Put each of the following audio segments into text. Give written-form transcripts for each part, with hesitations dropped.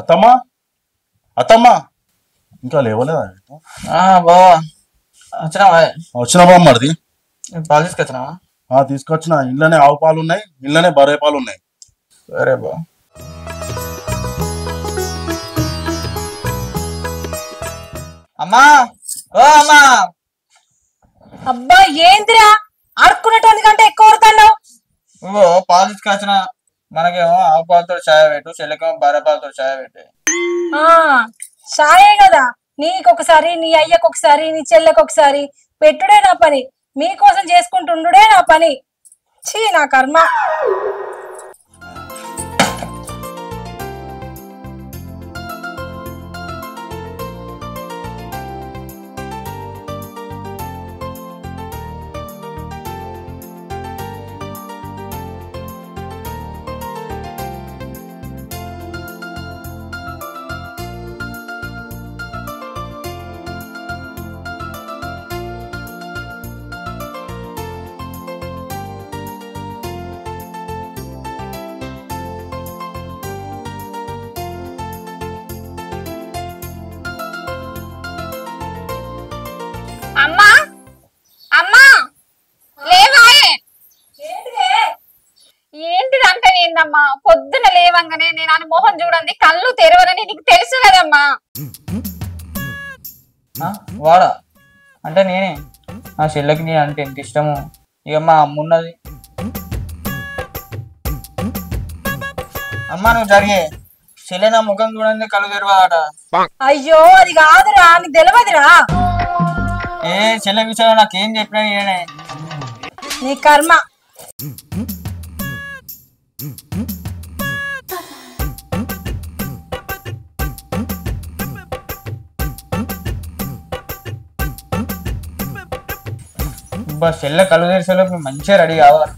అత్తమ్మా అత్తమ్మా ఇంకా లేవలేదా? బావా వచ్చినావా? వచ్చినా బావ మరిది. పాలు తీసుకొచ్చినావా? తీసుకొచ్చిన. ఇంట్లోనే ఆవు పాలు ఉన్నాయి, ఇంట్లోనే బర్రె పాలు ఉన్నాయి. సరే బావ. అమ్మా ఓ అమ్మా. అబ్బా ఏందిరా ఆడుకునేటోని కంటే ఎక్కువ కొడుతున్నావు. ఓ పాలు తీసుకొచ్చిన. మనకేమో ఆవు పాలతో చాయ్ పెట్టు, చెల్లెకేమో బర్రె పాలతో చాయ్ పెట్టు. చాయే కదా, నీకొకసారి నీ అయ్యకొకసారి నీ చెల్లెకొకసారి పెట్టుడే నా పని, మీకోసం చేసుకుంటుండుడే నా పని. చీ నా కర్మ. అమ్మా అమ్మా లేవాయే. ఏంటిదంటే ఏందమ్మా, పొద్దున లేవంగానే నేను అని మోహన్ చూడండి కళ్ళు తెరవనని నీకు తెలుసు కదమ్మా. వాడా అంటే నేనే. నా చెల్లెకి నీ అంటే ఎంత ఇష్టము. ఇక మా అమ్మున్నది. అమ్మా నువ్వు జరిగే చెల్లె నా ముఖం చూడండి కళ్ళు తెరవాట. అయ్యో అది కాదురా, నీకు తెలియదురా. ఏ చెల్లె విషయంలో నాకేం చెప్పినా నేనే. నీ కర్మ. చెల్లె కళ్ళు తెరిసేలోపు మంచిగా రెడీ కావాలి.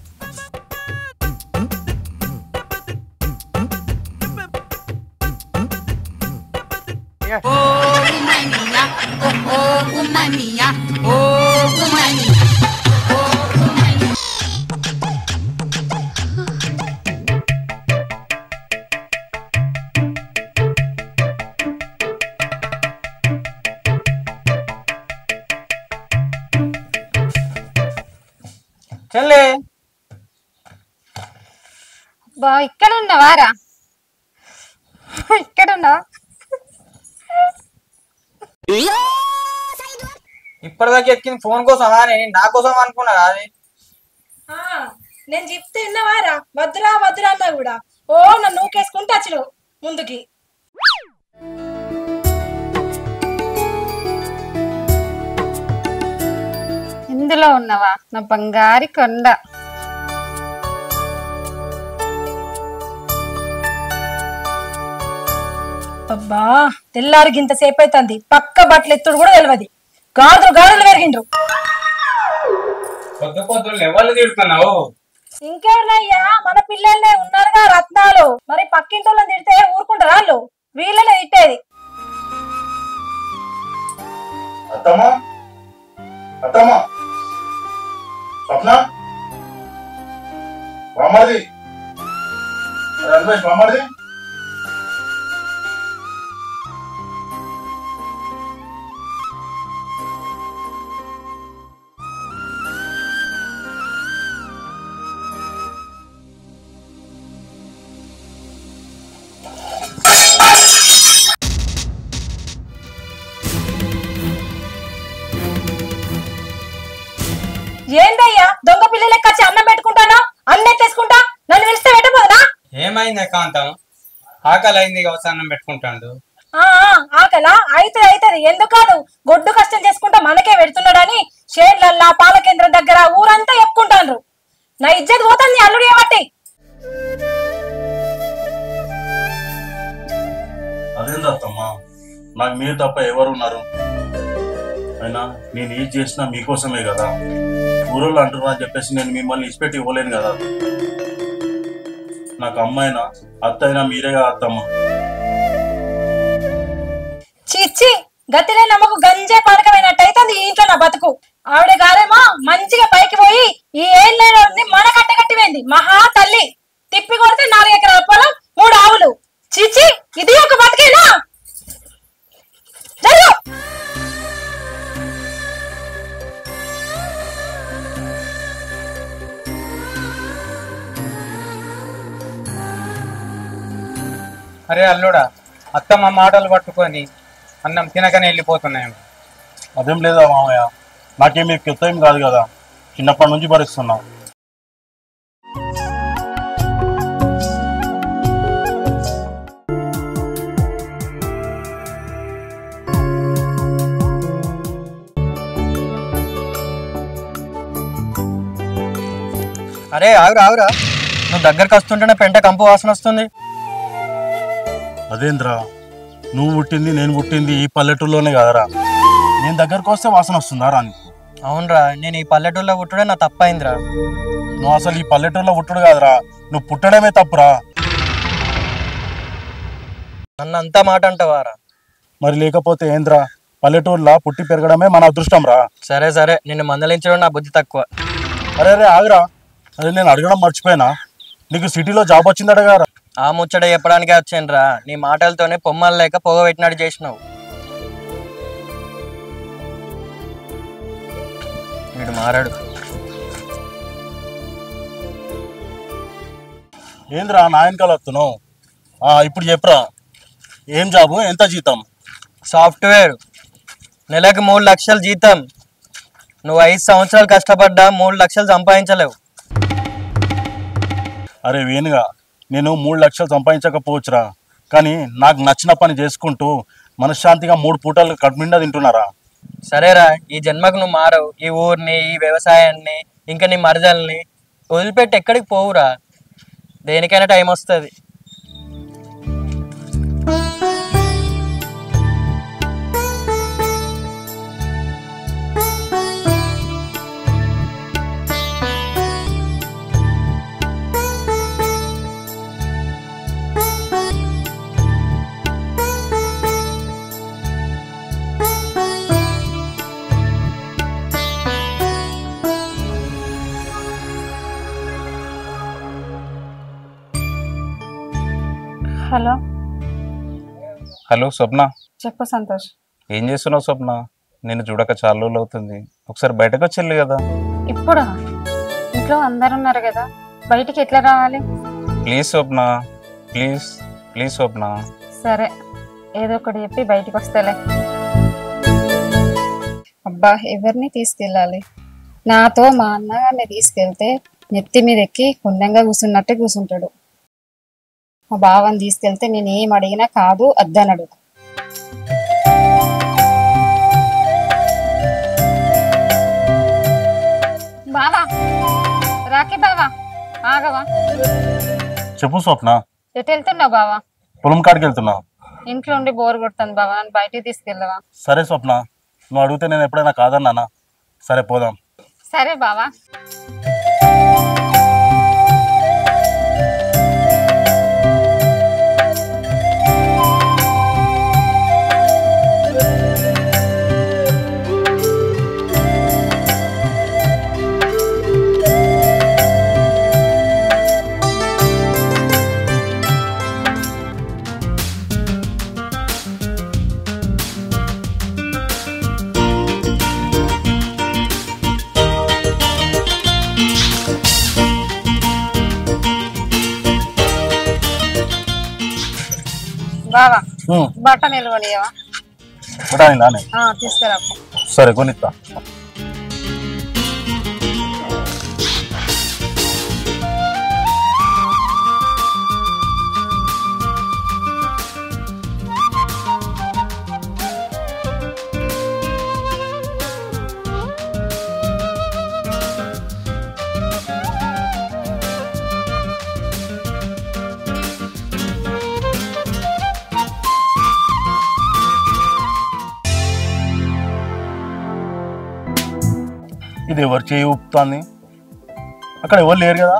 చెల్లె బా ఇక్కడ ఉన్నవారా? ఇక్కడ ఉన్నావా? ఇప్పటిదాకా ఎక్కింది ఫోన్ కోసం అని నా కోసం అనుకున్నా. అది నేను చెప్తే విన్నవారా? వద్దురా వద్దురా అన్నా కూడా ఓ నన్ను నూకేసుకుంటే వచ్చి ముందుకి. ఇందులో ఉన్నవా నా బంగారి కొండ? అబ్బా తెల్లారికి ఇంతసేపు అవుతుంది, పక్క బట్టలు ఎత్తుడు కూడా తెలియదు. గాజులు గాజులు పెరిగిండ్రు. పొద్దు పొద్దులు ఎవరు తిడుతున్నావు? ఇంకెవరినయ్యా, మన పిల్లలే ఉన్నారుగా రత్నాలు. మరి పక్కింటోళ్ళని తిడితే ఊరుకుంటారు వాళ్ళు, వీళ్ళనే తిట్టేది. అత్తమ్మా అత్తమ్మా స్వప్న బామ్మది రమేష్ బామ్మది. ఏందయ్యా దొంగ పిల్లలు ఎక్కచ్చి అన్నం పెట్టుకుంటానా? అన్నే తీసుకుంటా, నన్ను పిలిస్తే పెట్టబోదునా? ఏమైంది కాంతం? ఆకలి అయింది కావచ్చు, అన్నం పెట్టుకుంటాడు. ఆకలా అయితది ఎందుకు కాదు. గొడ్డు కష్టం చేసుకుంటా మనకే పెడుతున్నాడని షేర్లల్లా పాల కేంద్రం దగ్గర ఊరంతా చెప్పుకుంటాండ్రు. నా ఇజ్జత్ పోతుంది అల్లుడు ఏమట్టి. అదేంది అత్తమ్మా, నాకు మీరు తప్ప ఎవరున్నారు? అయినా నేను ఏది చేసినా మీకోసమే కదా. ఊరోళ్ళు అంటున్నా అని చెప్పేసి నేను మిమ్మల్ని ఇచ్చిపెట్టి ఇవ్వలేను కదా. నాకు అమ్మాయినా అత్త అయినా మీరేగా అత్తమ్మ. చిచ్చి గతిలే నమ్మకు గంజే పానకమైనట్టయితే ఈ ఇంట్లో నా బతుకు. ఆవిడ గారేమో మంచిగా పైకి పోయి ఈ ఏళ్ళని మన కట్టగట్టిపోయింది. మహా తల్లి తిప్పి కొడితే 4 ఎకరాల పొలం 3 ఆవులు. చిచ్చి ఇది ఒక బతికి. అరే అల్లుడా, అత్తమ్మ మాటలు పట్టుకొని అన్నం తినకనే వెళ్ళిపోతున్నాయి. అదేం లేదా మామయ్య, నాకేం మీకు కొత్త ఏం కాదు కదా, చిన్నప్పటి నుంచి భరిస్తున్నా. అరే ఆగురా ఆగురా, నువ్వు దగ్గరకు వస్తుంటేనే పెంట కంపు వాసన వస్తుంది. అదేంద్రా, నువ్వు పుట్టింది నేను పుట్టింది ఈ పల్లెటూరులోనే కదరా, నేను దగ్గరకు వస్తే వాసన వస్తుందా రా నీకు? అవునరా, నేను ఈ పల్లెటూరులో పుట్టుడే నా తప్పైందిరా. నువ్వు అసలు ఈ పల్లెటూరులో పుట్టుడు కాదురా, నువ్వు పుట్టడమే తప్పురా. నన్ను అంతా మాట అంటావారా? మరి లేకపోతే ఏంద్రా, పల్లెటూరులో పుట్టి పెరగడమే మన అదృష్టం రా. సరే సరే, నిన్ను మందలించడం నా బుద్ధి తక్కువ. అరే అరే ఆగురా, అదే నేను అడగడం మర్చిపోయినా, నీకు సిటీలో జాబ్ వచ్చిందట కదా? ఆ ముచ్చట చెప్పడానికే వచ్చానురా, నీ మాటలతోనే పొమ్మలు లేక పొగ పెట్టినట్టు చేసినావు. వీడు మారాడు. ఏంద్రా నా వెనకాల వస్తున్నావు? ఇప్పుడు చెప్పురా, ఏం జాబు, ఎంత జీతం? సాఫ్ట్వేర్, నెలకు 3 లక్షలు జీతం. నువ్వు 5 సంవత్సరాలు కష్టపడ్డా 3 లక్షలు సంపాదించలేవు. అరే వేనుగా, నేను 3 లక్షలు సంపాదించకపోవచ్చురా, కానీ నాకు నచ్చిన పని చేసుకుంటూ మనశ్శాంతిగా 3 పూటలు కడుపునిండా తింటున్నారా. సరేరా, ఈ జన్మకు నువ్వు మారవు. ఈ ఊరిని, ఈ వ్యవసాయాన్ని, ఇంకా నీ మరదల్ని వదిలిపెట్టి ఎక్కడికి పోవురా. దేనికైనా టైం వస్తుంది. హలో హలో స్వప్న, చెప్పు సంతోష్. ఏం చేస్తున్నావు స్వప్న? నేను చూడక చాలా రోజులు అవుతుంది, ఒకసారి బయటకు వచ్చి కదా. ఇప్పుడా? ఇంట్లో అందరు ఉన్నారు కదా, బయటికి ఎట్లా రావాలి? ప్లీజ్ స్వప్న, ప్లీజ్ ప్లీజ్ స్వప్న. సరే, ఏదో ఒకటి చెప్పి బయటికి వస్తేలే. అబ్బా, ఎవరిని తీసుకెళ్ళాలి? నాతో మా అన్నగారిని తీసుకెళ్తే నెత్తి మీద ఎక్కి కుండంగా కూర్చున్నట్టే కూర్చుంటాడు. మా బావని తీసుకెళ్తే నేను ఏం అడిగినా కాదు అద్దనడు. బావా, రాఖీ బావా, ఆగవా. చెప్పు స్వప్న. ఎటు వెళ్తున్నావు బావా? పొలం కాడికి వెళ్తున్నా. ఇంట్లో ఉండి బోర్ కొడుతుంది బావా, నన్ను బయటికి తీసుకెళ్ళవా? సరే స్వప్న, నువ్వు అడిగితే నేను ఎప్పుడైనా కాదన్నానా? సరే పోదాం. సరే బావా. బావా, బట్టలు నిలవనియవా? తీసుకురా. సరే కొనిస్తా. ఇది ఎవరు చేయి ఊపుతాంది? అక్కడ ఎవరు లేరు కదా?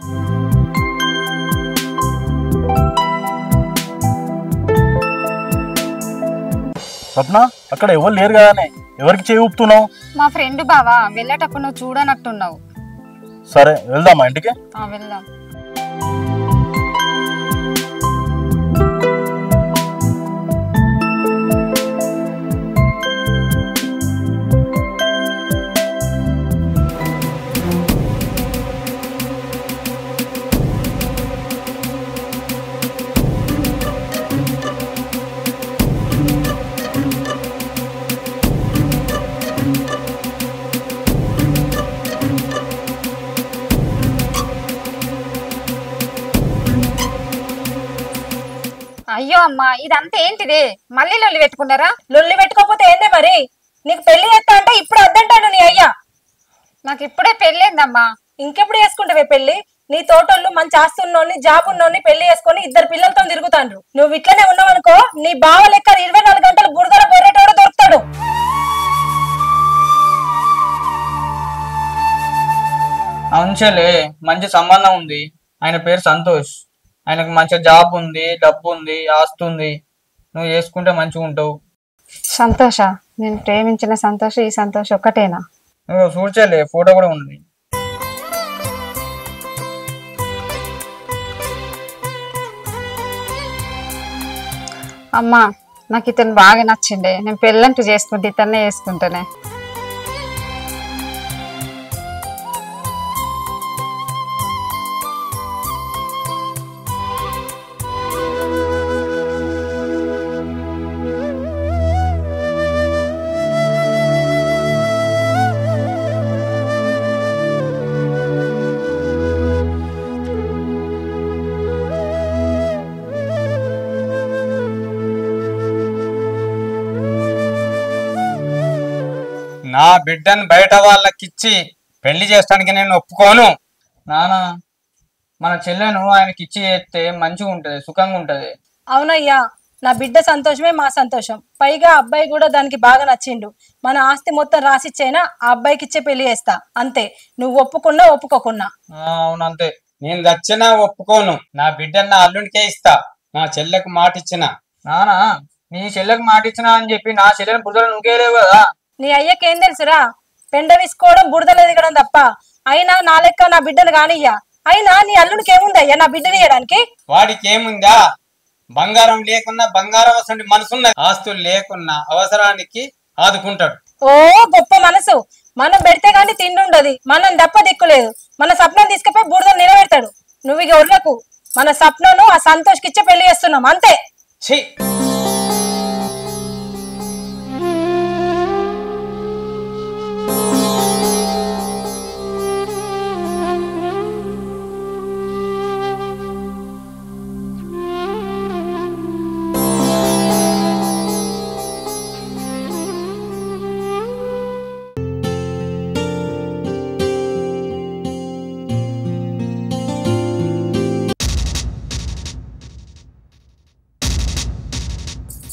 స్వప్న, అక్కడ ఎవరు లేరు కదానే, ఎవరికి చేయి ఊపుతున్నావు? మా ఫ్రెండ్ బావా, వెళ్ళేటప్పుడు నువ్వు చూడనట్టున్నావు. సరే వెళ్దామా ఇంటికి? వెళ్దాం. అయ్యో అమ్మా ఇదంతా ఏంటిది మళ్ళీ లొల్లి పెట్టుకున్నారా? లొల్లి పెట్టుకోకపోతే ఏందే మరి? నీకు పెళ్లి చేస్తా అంటే ఇప్పుడు వద్దంటాడు నీ అయ్యా. నాకు ఇప్పుడే పెళ్ళైందమ్మా. ఇంకెప్పుడు చేసుకుంటావే పెళ్లి? నీ తోటోళ్ళు మంచి ఆస్తి ఉన్నోని జాబ్ ఉన్నోని పెళ్లి చేసుకుని 2 పిల్లలతో తిరుగుతాండ్రు. నువ్వు ఇట్లనే ఉన్నావనుకో నీ బావ లెక్క 24 గంటలు బురదల బొర్రేటోడు దొరుకుతాడు. అవునులే, మంచి సంబంధం ఉంది. ఆయన పేరు సంతోష్. ఆయనకు మంచి జాబ్ ఉంది, డబ్బు ఉంది, ఆస్తి ఉంది. నువ్వు చేసుకుంటే మంచిగా ఉంటావు. సంతోష, నేను ప్రేమించిన సంతోష్ ఈ సంతోష్ ఒక్కటేనా? నువ్వు చూడలే, ఫోటో కూడా ఉంది. అమ్మా నాకు ఇతను బాగా నచ్చిండే. నేను పెళ్ళంటూ చేసుకుంటే ఇతన్నే చేసుకుంటానే. నా బిడ్డను బయట వాళ్ళకిచ్చి పెళ్లి చేస్తానికి నేను ఒప్పుకోను. నానా, మన చెల్లెను ఆయనకి ఇచ్చి చేస్తే మంచిగా ఉంటది, సుఖంగా ఉంటది. అవునయ్యా, నా బిడ్డ సంతోషమే మా సంతోషం. పైగా అబ్బాయి కూడా దానికి బాగా నచ్చిండు. మన ఆస్తి మొత్తం రాసిచ్చైనా ఆ అబ్బాయికి ఇచ్చే పెళ్లి చేస్తా, అంతే. నువ్వు ఒప్పుకున్నా ఒప్పుకోకున్నా. అవునంతే. నేను చచ్చినా ఒప్పుకోను. నా బిడ్డను నా అల్లునికే ఇస్తా. నా చెల్లెకు మాట ఇచ్చిన. నానా, నీ చెల్లెకు మాట ఇచ్చినా అని చెప్పి నా చెల్లెని బుర్రలు నువ్వేలేవు కదా. నీ అయ్యకేం తెలుసురా? పెండ విసుకోవడం బురదలు ఎదగడం తప్ప. అయినా నా లెక్క నా బిడ్డను కానియ్యా. అయినా నీ అల్లునికి ఏముంది అయ్యా నా బిడ్డని ఇయ్యడానికి? వాడికి ఏముందా? బంగారం లేకున్నా బంగారం వస్తుంది మనసున్న. ఆస్తులు లేకున్నా అవసరానికి ఆదుకుంటాడు. ఓ గొప్ప మనసు. మనం పెడితే గాని తిండుండదు, మనం దప్ప దిక్కులేదు. మన సప్నం తీసుకుపోయి బురదలు నిలబెడతాడు. నువ్వు ఇక ఒర్రకు. మన సప్నను ఆ సంతోష్కి ఇచ్చే పెళ్లి చేస్తున్నాం, అంతే. ఛీ,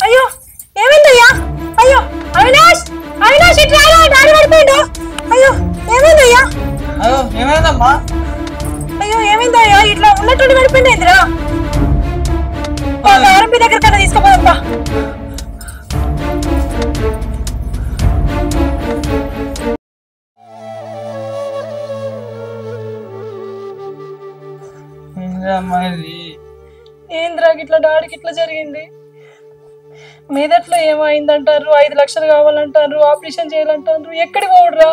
అయ్యో ఏమైందయ్యా? అయ్యో అవినాష్, అవినాష్ ఇట్లా డాడీ పడిపోయిండు. అయ్యో ఏమైందయ్యా? అయ్యో ఏమైందమ్మా? అయ్యో ఏమైందయ్యా? ఇట్లా ఉన్నట్టుండి పడిపోయిందిరా. ఆర్ఎంపీ దగ్గర కన్నా తీసుకోపోదమ్మా. ఏంద్రా ఇట్లా డాడీకి ఇట్లా జరిగింది? మీదట్లో ఏమైందంటారు? 5 లక్షలు కావాలంటారు, ఆపరేషన్ చేయాలంటారు. ఎక్కడికి పోడురా?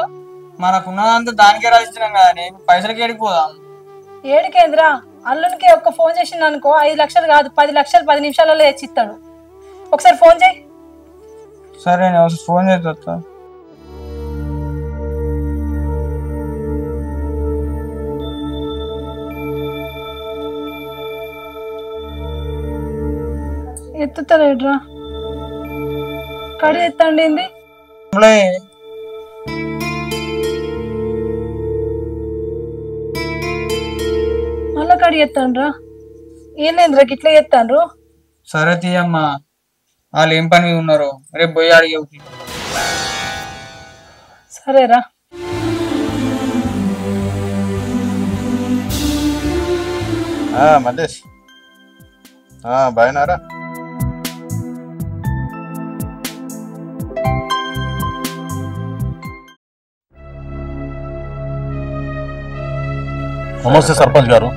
మనకున్నదంతా దానికే రాసిచ్చినాం కానీ పైసలకి ఏడిపోదాం. ఏడికేంద్రా? అల్లునికి ఒక్క ఫోన్ చేసిండు అనుకో 5 లక్షలు కాదు 10 లక్షలు 10 నిమిషాలలో తెచ్చిస్తాడు. ఒకసారి ఫోన్ చేయి. సరే నేను ఫోన్ చేస్తా. ఎత్తుతలేడ్రా. కడి ఎత్తండి. మళ్ళా కడి ఎత్తండ్రా. ఏలేంద్రా గిట్లా ఎత్తాండ్రు? సరే తీయమ్మా, వాళ్ళు ఏం పని మీద ఉన్నారు, రేపు పోయి అడిగి. సరేరా. మల్లేష్ బాగున్నారా? నమస్తే సర్పంచ్ గారు.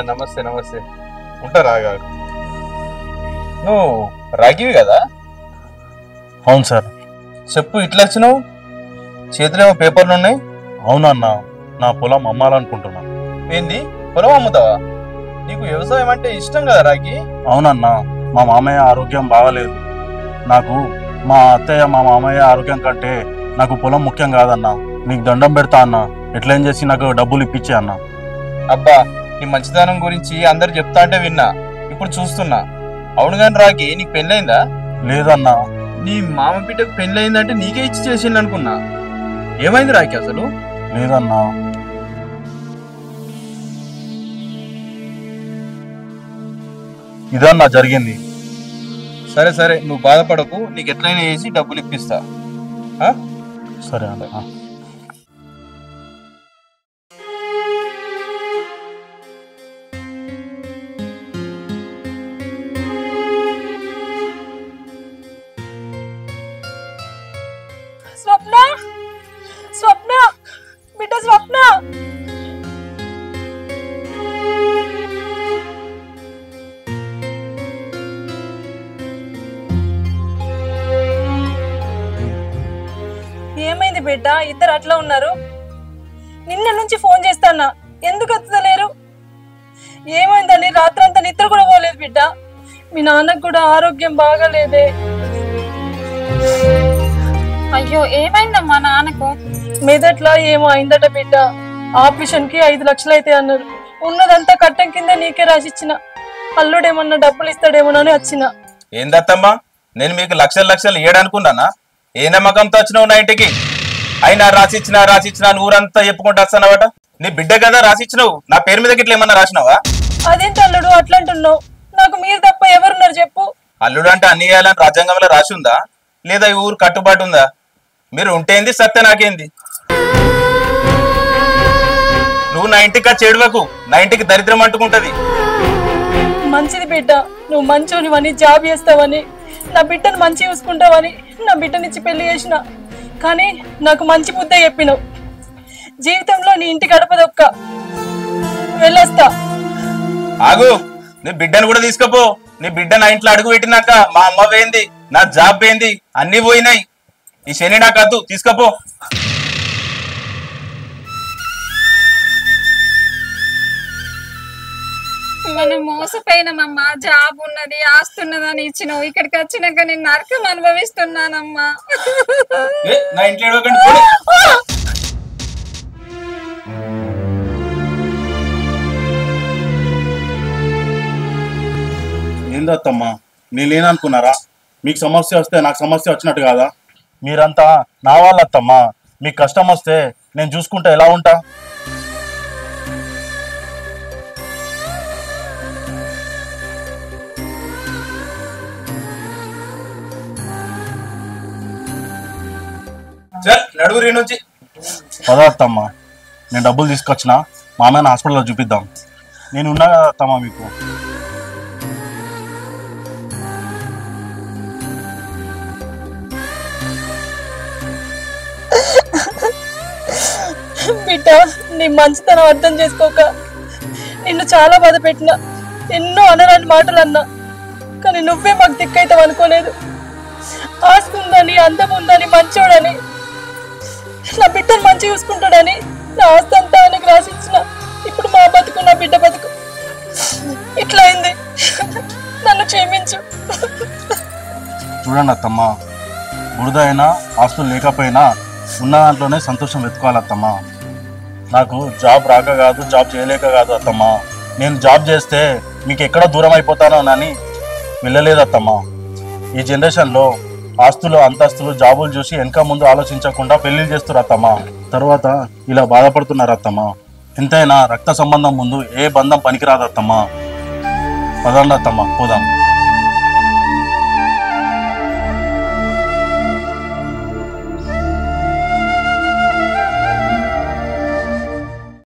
నమస్తే నమస్తే. ఉంటారా? నువ్వు రాగివి కదా? అవును సార్. చెప్పు, ఇట్లా వచ్చినావు? చేతిలో ఏమో పేపర్లు ఉన్నాయి. అవునన్నా, నా పొలం అమ్మాలనుకుంటున్నా. ఏంది, పొలం అమ్ముతావా? నీకు వ్యవసాయం అంటే ఇష్టం కదా రాగి? అవునన్నా, మా మామయ్య ఆరోగ్యం బాగాలేదు. నాకు మా అత్తయ్య మా మామయ్య ఆరోగ్యం కంటే నాకు పొలం ముఖ్యం కాదన్నా. నీకు దండం పెడతా అన్నా, ఎట్లయినా చేసి నాకు డబ్బులు ఇప్పించే అన్నా. అబ్బా, నీ మంచితనం గురించి అందరు చెప్తా అంటే విన్నా. ఇప్పుడు చూస్తున్నా. అవును కానీ రాకి, నీకు పెళ్ళయిందా? లేదన్నా. నీ మామ బిడ్డకు పెళ్ళయిందంటే నీకే ఇచ్చి చేసిండు అనుకున్నా. ఏమైంది రాకి అసలు? లేదన్నా. ఇదన్నా జరిగింది. సరే సరే, నువ్వు బాధపడకు, నీకు ఎట్లయినా చేసి డబ్బులు ఇప్పిస్తా. సరే అన్న. స్వప్న, స్వప్న, బిడ్డ స్వప్న. ఏమైంది బిడ్డ, ఇద్దరు అట్లా ఉన్నారు? నిన్న నుంచి ఫోన్ చేస్తానా, ఎందుకు ఎత్తలేరు? ఏమైందని రాత్రంతా నిద్ర కూడా పోలేదు బిడ్డ. మీ నాన్నకు కూడా ఆరోగ్యం బాగాలేదే. అయ్యో ఏమైందమ్మా నాన్నకు? మెదట్లా ఏమో అయిందట బిడ్డ. ఆపరేషన్ కి 5 లక్షలు అయితే అన్నారు. ఉన్నదంతా కట్టం కింద నీకే రాసిచ్చిన. అల్లుడేమన్నా డబ్బులు ఇస్తాడేమోనని వచ్చిన. ఏందత్తమ్మా, నేను మీకు లక్షలు లక్షలు ఇయ్యడనుకున్నానా? ఏ నమ్మకంతో వచ్చినావు నా ఇంటికి? అయినా రాసిచ్చిన ఊరంతా చెప్పుకుంటూ వస్తానవట. నీ బిడ్డ కదా రాసిచ్చినావు, నా పేరు మీద గిట్ల ఏమన్నా రాసినావా? అదేంటి అల్లుడు అట్లంటున్నావు? నాకు మీరు తప్ప ఎవరున్నారు చెప్పు? అల్లుడు అంటే అన్ని చేయాలని రాజ్యాంగంలో రాసి ఉందా? లేదా ఈ ఊరు కట్టుబాటు ఉందా? మీరు ఉంటేంది సత్య నాకేంది? నువ్వు నా ఇంటికి వచ్చి ఏడవకు, నా ఇంటికి దరిద్రం అంటుకుంటది. మంచిది బిడ్డ, నువ్వు మంచోనివని, జాబ్ చేస్తావని, నా బిడ్డను మంచి చూసుకుంటావని నా బిడ్డనిచ్చి పెళ్లి చేసిన. కానీ నాకు మంచి బుద్ధే చెప్పినావు. జీవితంలో నీ ఇంటి గడపదొక్క. వెళ్ళొస్తా. ఆగు, నీ బిడ్డను కూడా తీసుకపో. నీ బిడ్డ నా ఇంట్లో అడుగు పెట్టినాక మా అమ్మ పోయింది, నా జాబ్ పోయింది, అన్ని పోయినాయి. ఈ శని నాకు వద్దు, తీసుకపో. మనం మోసపోయినామమ్మా. జాబ్ ఉన్నది, ఆస్తున్నదని ఇచ్చినావు. ఇక్కడికి వచ్చినాక నేను నరకం అనుభవిస్తున్నానమ్మా. నా ఇంట్లో ఏడవకండి, పోనీ. ఏందత్తమ్మా, నేను లేననుకున్నారా? మీకు సమస్య వస్తే నాకు సమస్య వచ్చినట్టు కాదా? మీరంతా నా వాళ్ళత్తమ్మా. మీకు కష్టం వస్తే నేను చూసుకుంటే ఎలా ఉంటా? నడుగురి నుంచి పదార్థమ్మా, నేను డబ్బులు తీసుకొచ్చిన, మా అమ్మని హాస్పిటల్లో చూపిద్దాం. నేను ఉన్నా కదా అత్తమ్మా మీకు. బిడ్డ, నీ మంచితనం అర్థం చేసుకోక నిన్ను చాలా బాధ పెట్టినా, ఎన్నో అనరాని మాటలు అన్నా. కానీ నువ్వే మాకు దిక్కైతావు అనుకోలేదు. ఆస్తి ఉందని, అందం ఉందని, మంచోడని, నా బిడ్డను మంచి చూసుకుంటాడని నా ఆస్తి అంతా ఆయనకు రాసిచ్చిన. ఇప్పుడు మా బతుకు, నా బిడ్డ బతుకు ఇట్లా అయింది. నన్ను క్షమించు. చూడండి అత్తమ్మా, బురద అయినా ఆస్తులు లేకపోయినా ఉన్న దాంట్లోనే సంతోషం వెతుకోవాలత్తమ్మా. నాకు జాబ్ రాక కాదు, జాబ్ చేయలేక కాదు అత్తమ్మా. నేను జాబ్ చేస్తే మీకు ఎక్కడ దూరం అయిపోతానోనని వెళ్ళలేదత్తమ్మా. ఈ జనరేషన్లో ఆస్తులు, అంతస్తులు, జాబులు చూసి వెనక ముందు ఆలోచించకుండా పెళ్లిళ్ళు చేస్తున్నారు అత్తమ్మా. తర్వాత ఇలా బాధపడుతున్నారు అత్తమ్మా. ఎంతైనా రక్త సంబంధం ముందు ఏ బంధం పనికిరాదత్తమ్మా. పదండి అత్తమ్మా, పోదాం.